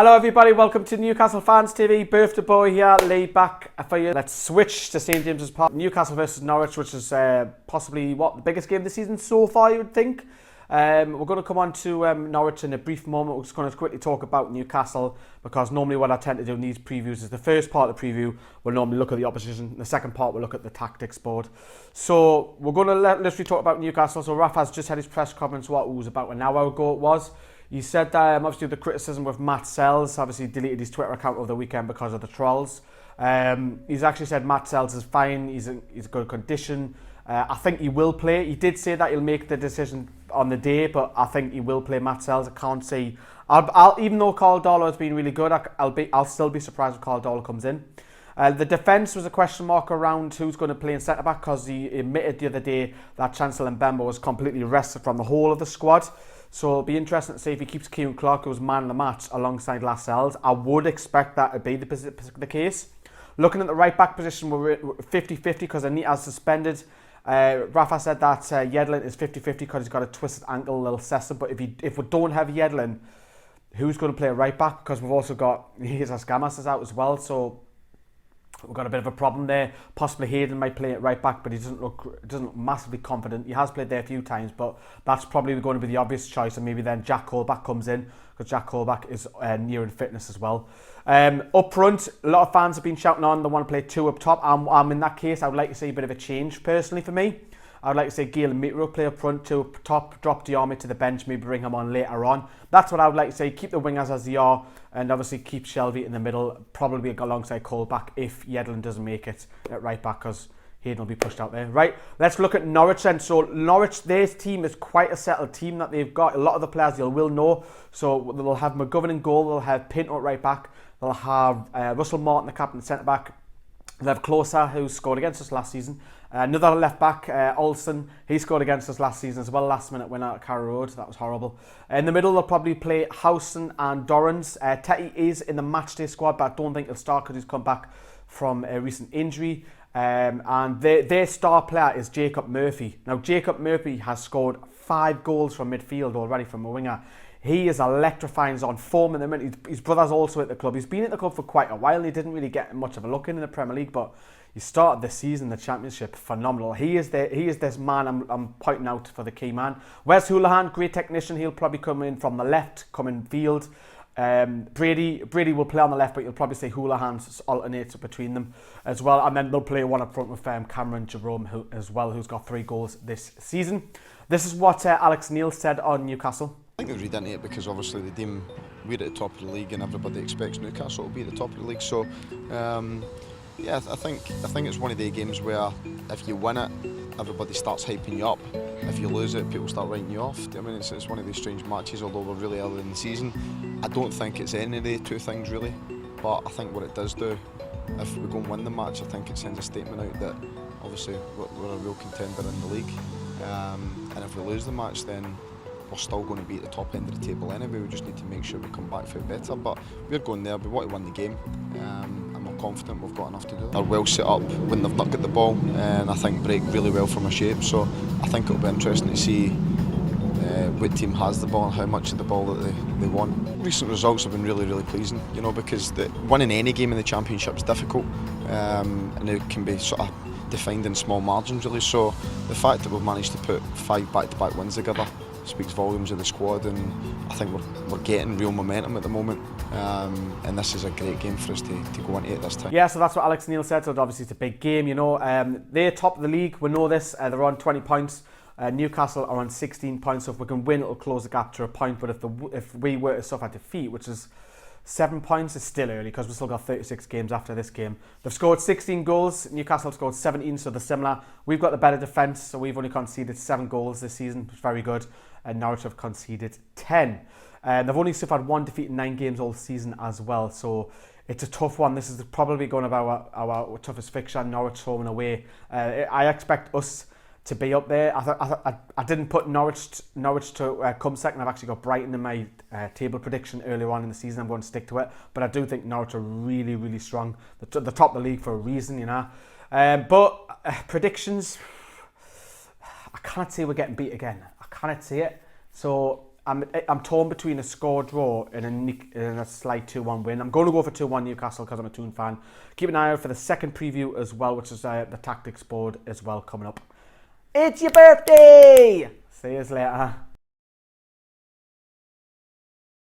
Hello everybody, welcome to Newcastle Fans TV. Birthday boy here, laid back for you. Let's switch to St James's Park. Newcastle versus Norwich, which is possibly the biggest game of the season so far, you would think. We're going to come on to Norwich in a brief moment. We're just going to quickly talk about Newcastle, because normally what I tend to do in these previews is the first part of the preview we'll normally look at the opposition, the second part we'll look at the tactics board. So we're going to literally talk about Newcastle. So Rafa's just had his press conference, what it was about an hour ago it was. He said obviously the criticism with Matt Sells, obviously deleted his Twitter account over the weekend because of the trolls. He's actually said Matt Sells is fine, he's in good condition. I think he will play. He did say that he'll make the decision on the day, but I think he will play Matt Sells. I can't see. I'll even though Carl Dollar has been really good, I'll still be surprised if Carl Dollar comes in. The defence was a question mark around who's going to play in centre back, because he admitted the other day that Chancellor Mbemba was completely rested from the whole of the squad. So it'll be interesting to see if he keeps Kieran Clark, who was man of the match, alongside Lascelles. I would expect that to be the case. Looking at the right back position, we're 50-50 because Anita's suspended. Rafa said that Yedlin is 50-50 because he's got a twisted ankle, a little Cessa. But if we don't have Yedlin, who's going to play right back? Because we've also got Jesus Gamas is out as well, so we've got a bit of a problem there. Possibly Hayden might play at right back, but he doesn't look massively confident. He has played there a few times, but that's probably going to be the obvious choice. And maybe then Jack Colback comes in, because Jack Colback is near in fitness as well. Up front, a lot of fans have been shouting on. They want to play two up top. I'm in that case. I would like to see a bit of a change personally for me. I would like to see Gale and Mitro play up front, two up top, drop Diarmi to the bench, maybe bring him on later on. That's what I would like to say. Keep the wingers as they are, and obviously keep Shelvey in the middle, probably alongside Colback if Yedlin doesn't make it at right back, because Hayden will be pushed out there. Right, let's look at Norwich then. So Norwich, their team is quite a settled team that they've got. A lot of the players you will know. So they'll have McGovern in goal, they'll have Pinto at right back, they'll have Russell Martin, the captain, centre back. They'll have Klose, who scored against us last season. Another left back, Olsen, he scored against us last season as well. Last minute winner at Carrow Road, that was horrible. In the middle, they'll probably play Howson and Dorrans. Tetty is in the matchday squad, but I don't think he'll start because he's come back from a recent injury. And their star player is Jacob Murphy. Now, Jacob Murphy has scored 5 goals from midfield already from a winger. He is electrifying, he's on form in the minute. His brother's also at the club. He's been at the club for quite a while and he didn't really get much of a look in the Premier League, but he started this season, the Championship, phenomenal. He is this man I'm pointing out for the key man. Wes Hoolahan, great technician. He'll probably come in from the left, come in field. Brady will play on the left, but you'll probably see Hoolahan alternate between them as well. And then they'll play one up front with Cameron Jerome who's got 3 goals this season. This is what Alex Neil said on Newcastle. I think they read into it because obviously they deem we're at the top of the league and everybody expects Newcastle to be at the top of the league. So yeah, I think it's one of the games where if you win it, everybody starts hyping you up. If you lose it, people start writing you off. I mean, it's one of these strange matches, although we're really early in the season. I don't think it's any of the two things really, but I think what it does do, if we go and win the match, I think it sends a statement out that obviously we're a real contender in the league. And if we lose the match, then we're still going to be at the top end of the table anyway. We just need to make sure we come back for it better. But we're going there, we want to win the game, and we're confident we've got enough to do it. They're well set up when they've not got the ball, and I think break really well from a shape. So I think it'll be interesting to see what team has the ball and how much of the ball that they want. Recent results have been really, really pleasing, you know, because winning any game in the Championship is difficult, and it can be sort of defined in small margins really. So the fact that we've managed to put 5 back-to-back wins together speaks volumes of the squad, and I think we're getting real momentum at the moment, and this is a great game for us to go into it this time. Yeah, so that's what Alex Neil said. So obviously it's a big game, you know. They're top of the league, we know this. They're on 20 points. Newcastle are on 16 points, so if we can win, it'll close the gap to a point. But if we were to suffer defeat, which is 7 points, is still early because we've still got 36 games after this game. They've scored 16 goals. Newcastle have scored 17, so they're similar. We've got the better defence, so we've only conceded 7 goals this season, which is very good. And Norwich have conceded 10. They've only suffered 1 defeat in 9 games all season as well, so it's a tough one. This is probably going to be our toughest fixture, Norwich home and away. I expect us to be up there. I didn't put Norwich to come second. I've actually got Brighton in my table prediction earlier on in the season. I'm going to stick to it, but I do think Norwich are really, really strong. They're the top of the league for a reason, you know. But predictions, I can't say we're getting beat again. I cannot see it. So I'm torn between a score draw and a slight 2-1 win. I'm going to go for 2-1 Newcastle because I'm a Toon fan. Keep an eye out for the second preview as well, which is the tactics board as well coming up. It's your birthday! See you later.